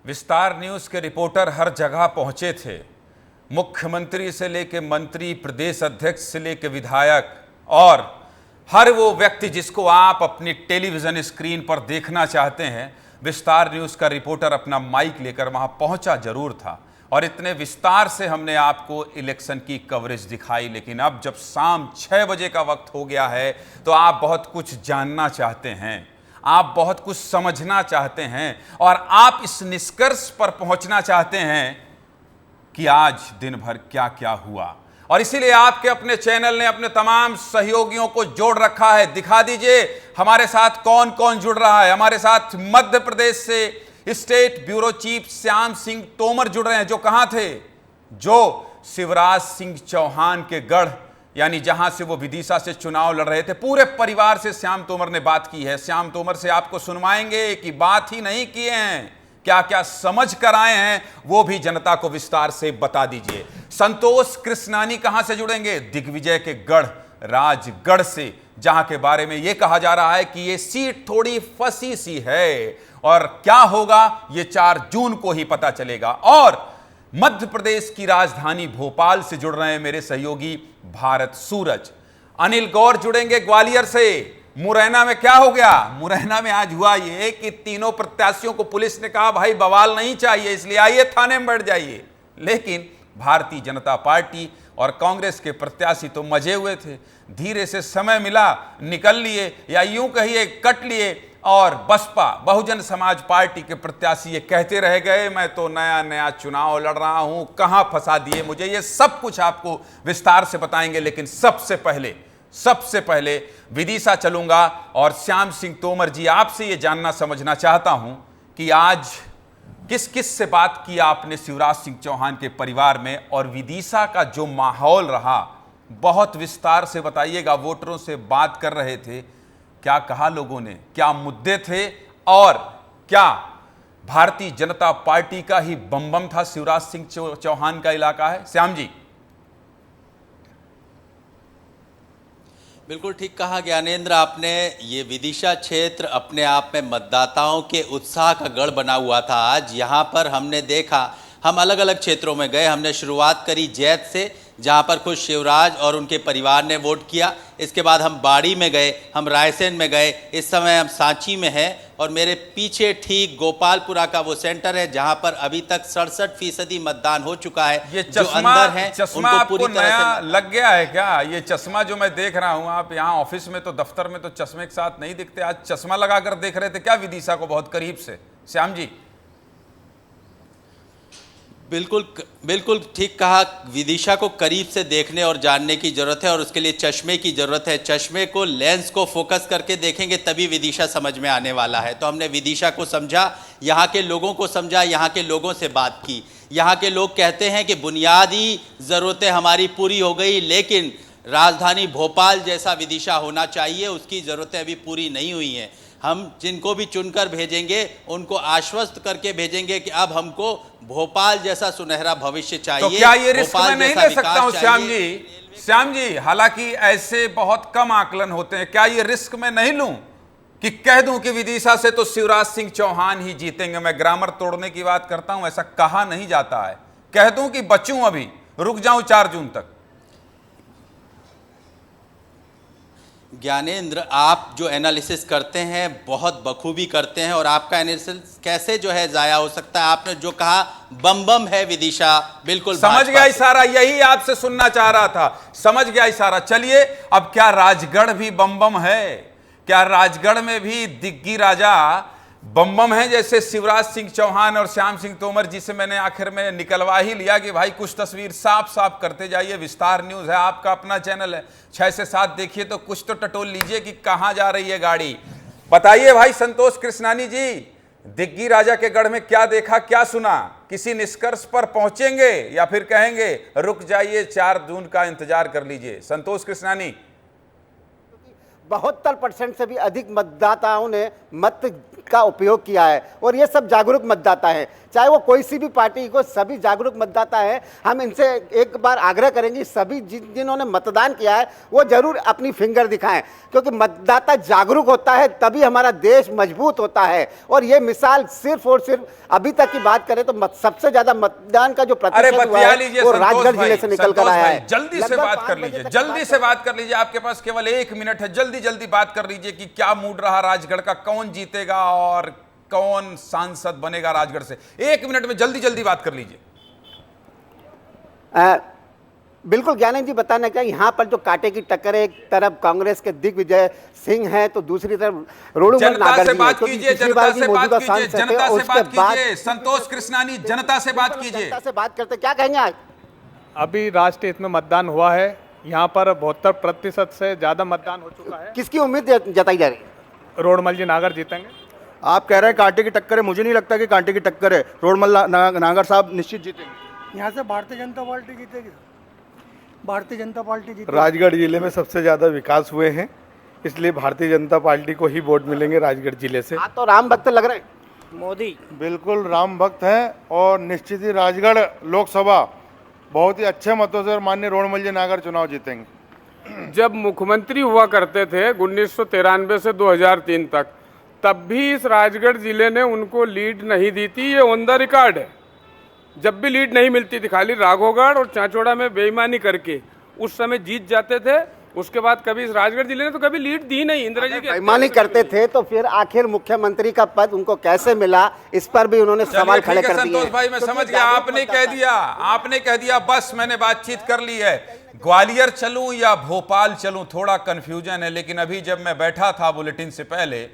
विस्तार न्यूज के रिपोर्टर हर जगह पहुंचे थे। मुख्यमंत्री से लेके मंत्री, प्रदेश अध्यक्ष से लेके विधायक और हर वो व्यक्ति जिसको आप अपनी टेलीविजन स्क्रीन पर देखना चाहते हैं, विस्तार न्यूज का रिपोर्टर अपना माइक लेकर वहां पहुंचा जरूर था और इतने विस्तार से हमने आपको इलेक्शन की कवरेज दिखाई। लेकिन अब जब शाम 6 बजे का वक्त हो गया है तो आप बहुत कुछ जानना चाहते हैं, आप बहुत कुछ समझना चाहते हैं और आप इस निष्कर्ष पर पहुंचना चाहते हैं कि आज दिन भर क्या क्या हुआ। और इसीलिए आपके अपने चैनल ने अपने तमाम सहयोगियों को जोड़ रखा है। दिखा दीजिए हमारे साथ कौन कौन जुड़ रहा है। हमारे साथ मध्य प्रदेश से state bureau chief Shyam Singh Tomar जुड़ रहे हैं, जो कहां थे, जो शिवराज सिंह चौहान के गढ़ यानी जहां से वो विदिशा से चुनाव लड़ रहे थे। पूरे परिवार से श्याम तोमर ने बात की है। श्याम तोमर से आपको सुनवाएंगे कि बात ही नहीं किए हैं, क्या क्या समझ कर आए हैं वो भी जनता को विस्तार से बता दीजिए। संतोष कृष्णानी कहां से जुड़ेंगे, दिग्विजय के गढ़ राजगढ़ से, जहां के बारे में यह कहा जा रहा है कि यह सीट थोड़ी फंसी सी है और क्या होगा ये 4 जून को ही पता चलेगा। और मध्य प्रदेश की राजधानी भोपाल से जुड़ रहे हैं मेरे सहयोगी भारत सूरज। अनिल गौर जुड़ेंगे ग्वालियर से। मुरैना में क्या हो गया, मुरैना में आज हुआ ये कि तीनों प्रत्याशियों को पुलिस ने कहा भाई बवाल नहीं चाहिए, इसलिए आइए थाने में बैठ जाइए। लेकिन भारतीय जनता पार्टी और कांग्रेस के प्रत्याशी तो मजे हुए थे, धीरे से समय मिला निकल लिए या यूं कहिए कट लिए। और बसपा बहुजन समाज पार्टी के प्रत्याशी ये कहते रह गए मैं तो नया नया चुनाव लड़ रहा हूं, कहां फंसा दिए मुझे। ये सब कुछ आपको विस्तार से बताएंगे। लेकिन सबसे पहले विदिशा चलूंगा और श्याम सिंह तोमर जी आपसे ये जानना समझना चाहता हूं कि आज किस किस से बात की आपने शिवराज सिंह चौहान के परिवार में, और विदिशा का जो माहौल रहा बहुत विस्तार से बताइएगा। वोटरों से बात कर रहे थे, क्या कहा लोगों ने, क्या मुद्दे थे और क्या भारतीय जनता पार्टी का ही बम था शिवराज सिंह चौहान का इलाका है। श्याम जी। बिल्कुल ठीक कहा ज्ञानेंद्र आपने। ये विदिशा क्षेत्र अपने आप में मतदाताओं के उत्साह का गढ़ बना हुआ था। आज यहाँ पर हमने देखा, हम अलग अलग क्षेत्रों में गए। हमने शुरुआत करी जैत से, जहाँ पर खुद शिवराज और उनके परिवार ने वोट किया। इसके बाद हम बाड़ी में गए, हम रायसेन में गए, इस समय हम सांची में हैं और मेरे पीछे ठीक गोपालपुरा का वो सेंटर है जहाँ पर अभी तक 67% मतदान हो चुका है। ये जो अंदर है चश्मा आपको नया लग गया है क्या? ये चश्मा जो मैं देख रहा हूँ, आप यहाँ ऑफिस में तो दफ्तर में तो चश्मे के साथ नहीं दिखते, आज चश्मा लगाकर देख रहे थे क्या विदिशा को बहुत करीब से? श्याम जी। बिल्कुल ठीक कहा। विदिशा को करीब से देखने और जानने की जरूरत है और उसके लिए चश्मे की जरूरत है। चश्मे को, लेंस को फोकस करके देखेंगे तभी विदिशा समझ में आने वाला है। तो हमने विदिशा को समझा, यहाँ के लोगों को समझा, यहाँ के लोगों से बात की। यहाँ के लोग कहते हैं कि बुनियादी ज़रूरतें हमारी पूरी हो गई, लेकिन राजधानी भोपाल जैसा विदिशा होना चाहिए, उसकी ज़रूरतें अभी पूरी नहीं हुई हैं। हम जिनको भी चुनकर भेजेंगे उनको आश्वस्त करके भेजेंगे कि अब हमको भोपाल जैसा सुनहरा भविष्य चाहिए। तो क्या ये रिस्क मैं नहीं ले सकता हूं श्याम जी? श्याम जी, हालांकि ऐसे बहुत कम आकलन होते हैं, क्या ये रिस्क मैं नहीं लूं कि कह दूं कि विदिशा से तो शिवराज सिंह चौहान ही जीतेंगे? मैं ग्रामर तोड़ने की बात करता हूं, ऐसा कहा नहीं जाता है। कह दूं कि बचूं, अभी रुक जाऊं 4 जून तक? ज्ञानेंद्र, आप जो एनालिसिस करते हैं बहुत बखूबी करते हैं और आपका एनालिसिस कैसे जो है जाया हो सकता है? आपने जो कहा बम है विदिशा, बिल्कुल समझ गया इशारा, यही आपसे सुनना चाह रहा था, समझ गया इशारा। चलिए, अब क्या राजगढ़ भी बम है? क्या राजगढ़ में भी दिग्गी राजा बम है जैसे शिवराज सिंह चौहान और श्याम सिंह तोमर जी से मैंने आखिर में निकलवा ही लिया कि भाई कुछ तस्वीर साफ साफ करते जाइए। विस्तार न्यूज है, आपका अपना चैनल है, 6 से 7 देखिए तो कुछ तो टटोल लीजिए कि कहां जा रही है गाड़ी। बताइए भाई संतोष कृष्णानी जी, दिग्गी राजा के गढ़ में क्या देखा, क्या सुना? किसी निष्कर्ष पर पहुंचेंगे या फिर कहेंगे रुक जाइए 4 जून का इंतजार कर लीजिए? संतोष कृष्णानी। 72% से भी अधिक मतदाताओं ने मत का उपयोग किया है और ये सब जागरूक मतदाता हैं, चाहे वो कोई सी भी पार्टी को, सभी जागरूक मतदाता हैं। हम इनसे एक बार आग्रह करेंगे, सभी जिन्होंने मतदान किया है वो जरूर अपनी फिंगर दिखाएं, क्योंकि मतदाता जागरूक होता है तभी हमारा देश मजबूत होता है। और ये मिसाल सिर्फ और सिर्फ अभी तक की बात करें तो सबसे ज्यादा मतदान का जो प्रतिशत हुआ है वो राजगढ़ जिले से निकल कर आया है। जल्दी से बात कर लीजिए, जल्दी से बात कर लीजिए, आपके पास केवल 1 मिनट है, जल्दी जल्दी बात कर लीजिए कि क्या मूड रहा राजगढ़ का, कौन जीतेगा और कौन सांसद बनेगा राजगढ़ से। 1 मिनट में जल्दी जल्दी बात कर लीजिए। बिल्कुल ज्ञानेंद्र जी, बताना क्या, यहाँ पर जो कांटे की टक्कर है, एक तरफ कांग्रेस के दिग्विजय सिंह है तो दूसरी तरफ रोडूमल नागर जी है। बात कीजिए, जनता से बात कीजिए, जनता से बात कीजिए। संतोष कृष्णानी, जनता से बात कीजिए। जनता से बात करते क्या कहेंगे आज? अभी राष्ट्रीय हित में मतदान हुआ है, यहाँ पर 72% से ज्यादा मतदान हो चुका है। किसकी उम्मीद जताई जा रही है? रोडमल जी नागर जीतेंगे। आप कह रहे हैं कांटे की टक्कर है, मुझे नहीं लगता कि कांटे की टक्कर है। रोडमल नागर साहब निश्चित जीतेंगे। यहाँ से भारतीय जनता पार्टी जीतेगी, भारतीय जनता पार्टी जीतेगी। राजगढ़ जिले में सबसे ज़्यादा विकास हुए हैं, इसलिए भारतीय जनता पार्टी को ही वोट मिलेंगे राजगढ़ जिले से। तो राम भक्त लग रहे हैं मोदी। बिल्कुल राम भक्त हैं और निश्चित ही राजगढ़ लोकसभा बहुत ही अच्छे मतों से और माननीय रोडमल जी नागर चुनाव जीतेंगे। जब मुख्यमंत्री हुआ करते थे 1993 से 2003 तक, तब भी इस राजगढ़ जिले ने उनको लीड नहीं दी थी, ये ऑन द रिकॉर्ड है। जब भी लीड नहीं मिलती थी, खाली राघोगढ़ और चांचौड़ा में बेईमानी करके उस समय जीत जाते थे। उसके बाद कभी इस राजगढ़ जिले ने तो कभी लीड दी नहीं। इंदिरा जी की बेईमानी करते थे तो फिर आखिर मुख्यमंत्री का पद उनको कैसे मिला, इस पर भी उन्होंने सवाल खड़े कर दिए। संतोष भाई, मैं समझ गया, आपने कह दिया बस मैंने बातचीत कर ली है। ग्वालियर चलूं या भोपाल चलूं, थोड़ा कंफ्यूजन है। लेकिन अभी जब मैं बैठा था बुलेटिन से पहले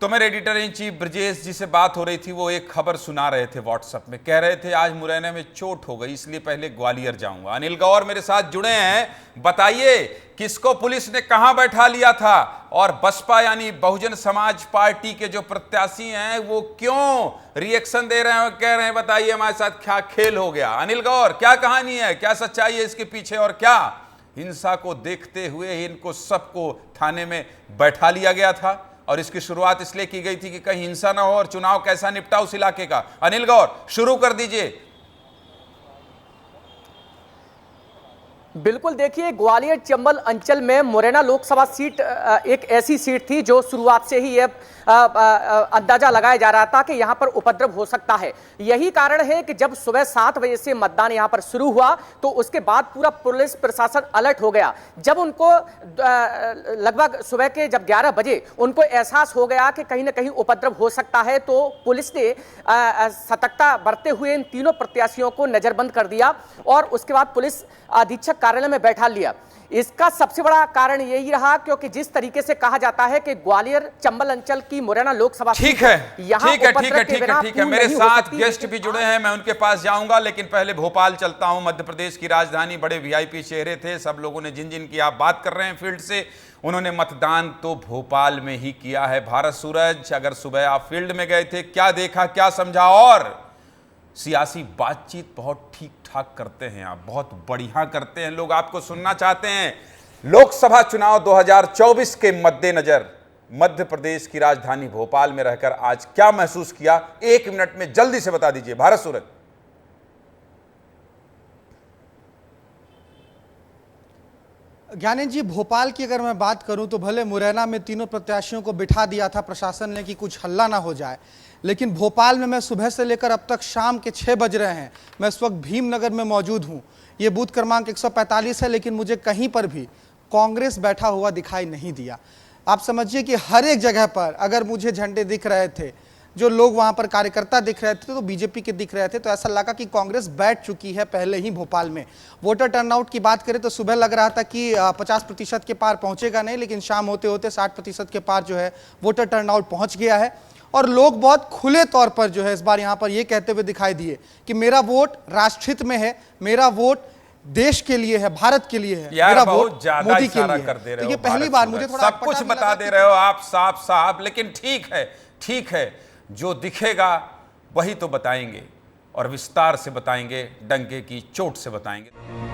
तो मेरे एडिटर इन चीफ ब्रजेश जी से बात हो रही थी, वो एक खबर सुना रहे थे व्हाट्सएप में, कह रहे थे आज मुरैना में चोट हो गई इसलिए पहले ग्वालियर जाऊंगा। अनिल गौर मेरे साथ जुड़े हैं, बताइए किसको पुलिस ने कहां बैठा लिया था और बसपा यानी बहुजन समाज पार्टी के जो प्रत्याशी हैं वो क्यों रिएक्शन दे रहे हैं और कह रहे हैं, बताइए हमारे साथ क्या खेल हो गया। अनिल गौर, क्या कहानी है, क्या सच्चाई है इसके पीछे और क्या हिंसा को देखते हुए इनको सबको थाने में बैठा लिया गया था और इसकी शुरुआत इसलिए की गई थी कि कहीं हिंसा ना हो और चुनाव कैसा निपटा उस इलाके का। अनिल गौर, शुरू कर दीजिए। बिल्कुल, देखिए ग्वालियर चंबल अंचल में मुरैना लोकसभा सीट एक ऐसी सीट थी जो शुरुआत से ही ये अंदाजा लगाया जा रहा था कि यहां पर उपद्रव हो सकता है। यही कारण है कि जब सुबह 7 बजे से मतदान यहां पर शुरू हुआ तो उसके बाद पूरा पुलिस प्रशासन अलर्ट हो गया। जब उनको लगभग सुबह के जब 11 बजे उनको एहसास हो गया कि कहीं ना कहीं उपद्रव हो सकता है तो पुलिस ने सतर्कता बरतते हुए इन तीनों प्रत्याशियों को नजरबंद कर दिया और उसके बाद पुलिस अधीक्षक कार्यालय में बैठा लिया। इसका सबसे बड़ा कारण यही रहा क्योंकि जिस तरीके से कहा जाता है कि ग्वालियर चंबल अंचल की मुरैना लोकसभा ठीक है, मेरे साथ गेस्ट भी जुड़े हैं, मैं उनके पास जाऊंगा, लेकिन पहले भोपाल चलता हूं। मध्य प्रदेश की राजधानी, बड़े वीआईपी चेहरे थे, सब लोगों ने जिन की आप बात कर रहे हैं फील्ड से, उन्होंने मतदान तो भोपाल में ही किया है। भारत सूरज, अगर सुबह आप फील्ड में गए थे, क्या देखा, क्या समझा? और सियासी बातचीत बहुत ठीक ठाक करते हैं आप, बहुत बढ़िया करते हैं, लोग आपको सुनना चाहते हैं। लोकसभा चुनाव 2024 के मद्देनजर मध्य प्रदेश की राजधानी भोपाल में रहकर आज क्या महसूस किया, 1 मिनट में जल्दी से बता दीजिए। भारत सूरज। ज्ञानेंद्र जी, भोपाल की अगर मैं बात करूं तो भले मुरैना में तीनों प्रत्याशियों को बिठा दिया था प्रशासन ने कि कुछ हल्ला ना हो जाए, लेकिन भोपाल में मैं सुबह से लेकर अब तक शाम के 6 बज रहे हैं, मैं इस वक्त भीमनगर में मौजूद हूं। ये बूथ क्रमांक 145 है, लेकिन मुझे कहीं पर भी कांग्रेस बैठा हुआ दिखाई नहीं दिया। आप समझिए कि हर एक जगह पर अगर मुझे झंडे दिख रहे थे, जो लोग वहां पर कार्यकर्ता दिख रहे थे तो बीजेपी के दिख रहे थे, तो ऐसा लगा कि कांग्रेस बैठ चुकी है पहले ही भोपाल में। वोटर टर्नआउट की बात करें तो सुबह लग रहा था कि 50% के पार पहुंचेगा नहीं, लेकिन शाम होते होते 60% के पार जो है वोटर टर्नआउट पहुंच गया है और लोग बहुत खुले तौर पर जो है इस बार यहां पर ये कहते हुए दिखाई दिए कि मेरा वोट राष्ट्रहित में है, मेरा वोट देश के लिए है, भारत के लिए है, मेरा वोट मोदी के लिए है। तो ये पहली बार मुझे थोड़ा सब कुछ बता दे रहे हो आप साफ साफ, लेकिन ठीक है, जो दिखेगा वही तो बताएंगे और विस्तार से बताएंगे, डंके की चोट से बताएंगे।